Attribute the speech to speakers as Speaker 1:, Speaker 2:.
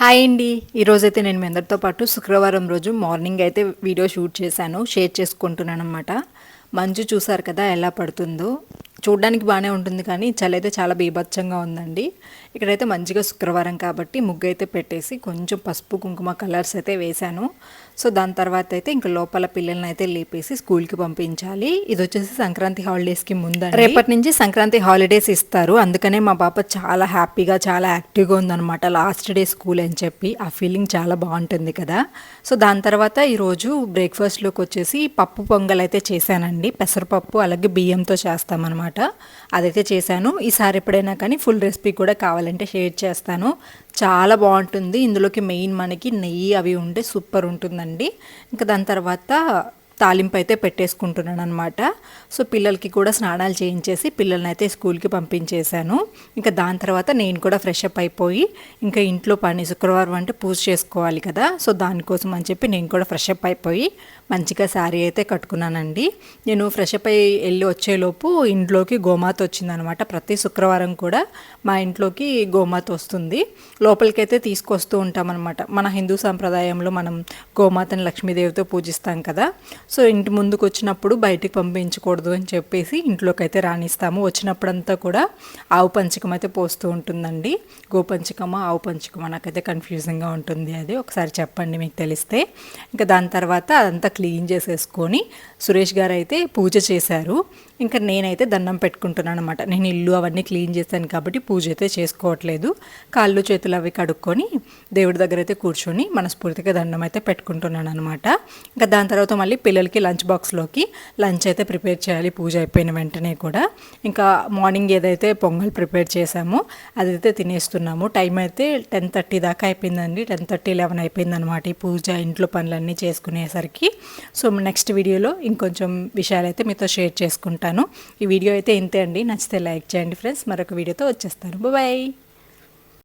Speaker 1: Hi అండి. ఈరోజైతే నేను మీ అందరితో పాటు శుక్రవారం రోజు మార్నింగ్ అయితే వీడియో షూట్ చేశాను, షేర్ చేసుకుంటున్నాను అనమాట. మంచు చూసారు కదా ఎలా పడుతుందో. చూడ్డానికి బాగానే ఉంటుంది కానీ చలి అయితే చాలా బీభత్సంగా ఉందండి. ఇక్కడైతే మంచిగా శుక్రవారం కాబట్టి ముగ్గు అయితే పెట్టేసి కొంచెం పసుపు కుంకుమ కలర్స్ అయితే వేశాను. సో దాని తర్వాత అయితే ఇంకా లోపల పిల్లల్ని అయితే లేపేసి స్కూల్కి పంపించాలి. ఇది వచ్చేసి సంక్రాంతి హాలిడేస్కి ముందు, రేపటి నుంచి సంక్రాంతి హాలిడేస్ ఇస్తారు. అందుకనే మా పాప చాలా హ్యాపీగా చాలా యాక్టివ్గా ఉందన్నమాట. లాస్ట్ డే స్కూల్ అని చెప్పి ఆ ఫీలింగ్ చాలా బాగుంటుంది కదా. సో దాని తర్వాత ఈరోజు బ్రేక్ఫాస్ట్లోకి వచ్చేసి పప్పు పొంగల్ అయితే చేశానండి. పెసరపప్పు అలాగే బియ్యంతో చేస్తామన్నమాట. అదైతే చేశాను. ఈసారి ఎప్పుడైనా కానీ ఫుల్ రెసిపీ కూడా కావాలంటే షేర్ చేస్తాను. చాలా బాగుంటుంది. ఇందులోకి మెయిన్ మనకి నెయ్యి అవి ఉంటే సూపర్ ఉంటుందండి. ఇంకా దాని తర్వాత తాలింపు అయితే పెట్టేసుకుంటున్నాను అనమాట. సో పిల్లలకి కూడా స్నానాలు చేయించేసి పిల్లల్ని అయితే స్కూల్కి పంపించేశాను. ఇంకా దాని తర్వాత నేను కూడా ఫ్రెష్ అప్ అయిపోయి ఇంకా ఇంట్లో పని, శుక్రవారం అంటే పూజ చేసుకోవాలి కదా. సో దానికోసం అని చెప్పి నేను కూడా ఫ్రెష్ అప్ అయిపోయి మంచిగా శారీ అయితే కట్టుకున్నానండి. నేను ఫ్రెష్ అప్ అయ్యి వెళ్ళి వచ్చేలోపు ఇంట్లోకి గోమాత వచ్చిందనమాట. ప్రతి శుక్రవారం కూడా మా ఇంట్లోకి గోమాత వస్తుంది. లోపలికైతే తీసుకొస్తూ ఉంటామన్నమాట. మన హిందూ సాంప్రదాయంలో మనం గోమాతని లక్ష్మీదేవితో పూజిస్తాం కదా. సో ఇంటి ముందుకు వచ్చినప్పుడు బయటికి పంపించకూడదు అని చెప్పేసి ఇంట్లోకి అయితే రాణిస్తాము. వచ్చినప్పుడంతా కూడా ఆవు పంచకం అయితే పోస్తూ ఉంటుందండి. గోపంచకమా ఆవు పంచకమా నాకైతే కన్ఫ్యూజింగ్గా ఉంటుంది. అది ఒకసారి చెప్పండి మీకు తెలిస్తే. ఇంకా దాని తర్వాత అదంతా క్లీన్ చేసేసుకొని సురేష్ గారు అయితే పూజ చేశారు. ఇంకా నేనైతే దండం పెట్టుకుంటున్నాను అనమాట. నేను ఇల్లు అవన్నీ క్లీన్ చేశాను కాబట్టి పూజ అయితే చేసుకోవట్లేదు. కాళ్ళు చేతులు అవి కడుక్కొని దేవుడి దగ్గర అయితే కూర్చొని మనస్ఫూర్తిగా దండం అయితే పెట్టుకుంటున్నాను అనమాట. ఇంకా దాని తర్వాత మళ్ళీ పిల్లలకి లంచ్ బాక్స్లోకి లంచ్ అయితే ప్రిపేర్ చేయాలి పూజ అయిపోయిన వెంటనే కూడా. ఇంకా మార్నింగ్ ఏదైతే పొంగల్ ప్రిపేర్ చేశామో అదైతే తినేస్తున్నాము. టైం అయితే 10:30 దాకా అయిపోయిందండి. 10:30, 11 అయిపోయింది అనమాట ఈ పూజ ఇంట్లో పనులన్నీ చేసుకునేసరికి. సో నెక్స్ట్ వీడియోలో ఇంకొంచెం విషయాలైతే మీతో షేర్ చేసుకుంటాను. ఈ వీడియో అయితే ఇంతే అండి. నచ్చితే లైక్ చేయండి ఫ్రెండ్స్. మరొక వీడియోతో వచ్చేస్తాను. బాయ్.